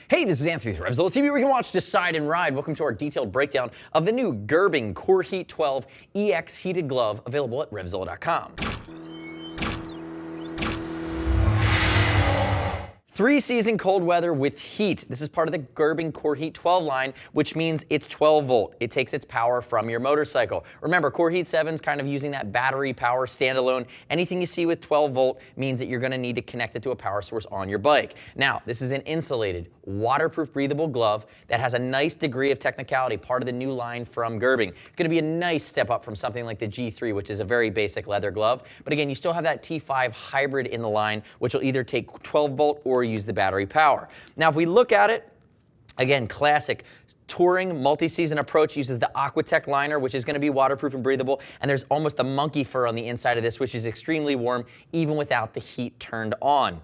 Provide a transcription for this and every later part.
Hey, this is Anthony with RevZilla TV, where you can watch, decide, and ride. Welcome to our detailed breakdown of the new Gerbing Coreheat12 EX heated glove, available at RevZilla.com. 3-season cold weather with heat. This is part of the Gerbing Coreheat12 line, which means it's 12 volt. It takes its power from your motorcycle. Remember, Coreheat7 is kind of using that battery power standalone. Anything you see with 12 volt means that you're going to need to connect it to a power source on your bike. Now, this is an insulated, waterproof, breathable glove that has a nice degree of technicality, part of the new line from Gerbing. It's going to be a nice step up from something like the G3, which is a very basic leather glove. But again, you still have that T5 hybrid in the line, which will either take 12 volt or use the battery power. Now, if we look at it, again, classic touring multi-season approach, uses the Aquatech liner, which is going to be waterproof and breathable, and there's almost a monkey fur on the inside of this, which is extremely warm even without the heat turned on.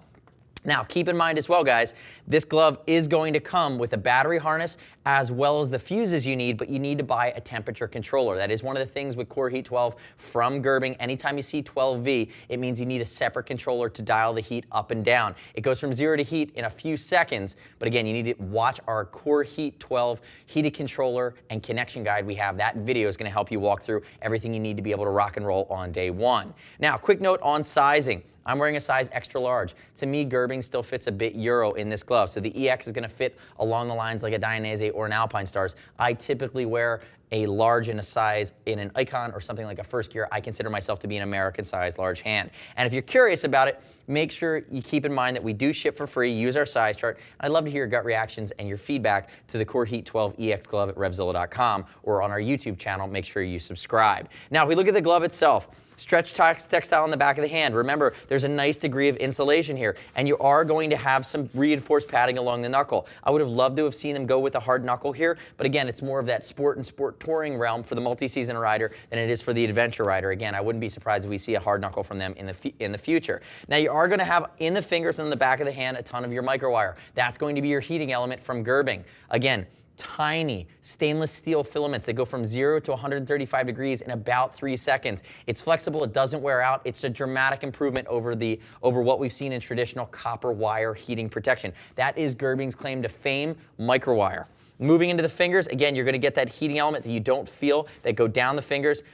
Now, keep in mind as well, guys, this glove is going to come with a battery harness as well as the fuses you need, but you need to buy a temperature controller. That is one of the things with Coreheat12 from Gerbing. Anytime you see 12V, it means you need a separate controller to dial the heat up and down. It goes from 0 to heat in a few seconds, but again, you need to watch our Coreheat12 heated controller and connection guide we have. That video is going to help you walk through everything you need to be able to rock and roll on day one. Now, quick note on sizing. I'm wearing a size extra large. To me, Gerbing still fits a bit Euro in this glove. So the EX is going to fit along the lines like a Dainese or an Alpine Stars. I typically wear a large in a size in an Icon or something like a First Gear. I consider myself to be an American size large hand. And if you're curious about it, make sure you keep in mind that we do ship for free. Use our size chart. I'd love to hear your gut reactions and your feedback to the Coreheat12 EX glove at RevZilla.com or on our YouTube channel. Make sure you subscribe. Now, if we look at the glove itself, stretch textile on the back of the hand. Remember, there's a nice degree of insulation here, and you are going to have some reinforced padding along the knuckle. I would have loved to have seen them go with a hard knuckle here, but again, it's more of that sport and sport touring realm for the multi-season rider than it is for the adventure rider. Again, I wouldn't be surprised if we see a hard knuckle from them in the future. Now, you are going to have in the fingers and the back of the hand a ton of your microwire. That's going to be your heating element from Gerbing. Again, tiny stainless steel filaments that go from 0 to 135 degrees in about 3 seconds. It's flexible, it doesn't wear out. It's a dramatic improvement over what we've seen in traditional copper wire heating protection. That is Gerbing's claim to fame, microwire. Moving into the fingers, again, you're going to get that heating element that you don't feel that go down the fingers.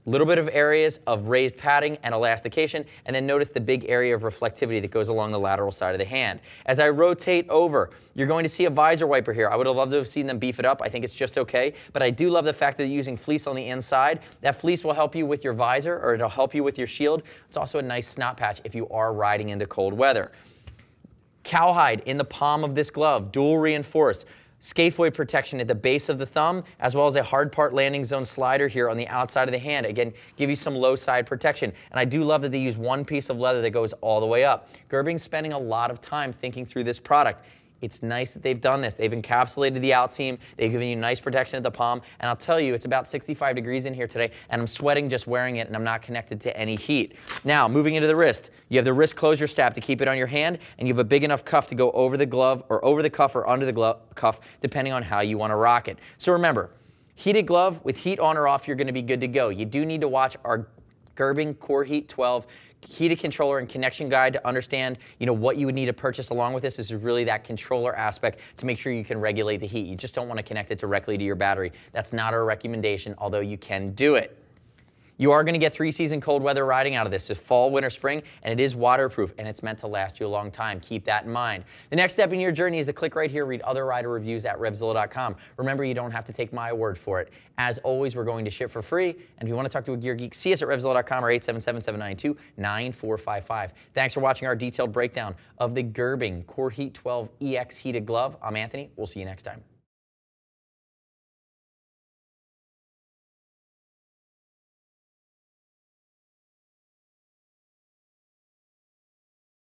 Little bit of areas of raised padding and elastication, and then notice the big area of reflectivity that goes along the lateral side of the hand. As I rotate over, you're going to see a visor wiper here. I would have loved to have seen them beef it up. I think it's just okay, but I do love the fact that they're using fleece on the inside. That fleece will help you with your visor, or it'll help you with your shield. It's also a nice snot patch if you are riding into cold weather. Cowhide in the palm of this glove, dual reinforced. Scaphoid protection at the base of the thumb, as well as a hard part landing zone slider here on the outside of the hand. Again, give you some low side protection. And I do love that they use one piece of leather that goes all the way up. Gerbing's spending a lot of time thinking through this product. It's nice that they've done this. They've encapsulated the outseam. They've given you nice protection at the palm. And I'll tell you, it's about 65 degrees in here today, and I'm sweating just wearing it, and I'm not connected to any heat. Now, moving into the wrist. You have the wrist closure strap to keep it on your hand, and you have a big enough cuff to go over the glove, or over the cuff, or under the cuff, depending on how you want to rock it. So remember, heated glove with heat on or off, you're going to be good to go. You do need to watch our Gerbing Coreheat12 heated controller and connection guide to understand, what you would need to purchase along with this. This is really that controller aspect to make sure you can regulate the heat. You just don't want to connect it directly to your battery. That's not our recommendation, although you can do it. You are going to get 3-season cold weather riding out of this. It's fall, winter, spring, and it is waterproof, and it's meant to last you a long time. Keep that in mind. The next step in your journey is to click right here, read other rider reviews at RevZilla.com. Remember, you don't have to take my word for it. As always, we're going to ship for free, and if you want to talk to a gear geek, see us at RevZilla.com or 877-792-9455. Thanks for watching our detailed breakdown of the Gerbing Coreheat12 EX heated glove. I'm Anthony. We'll see you next time.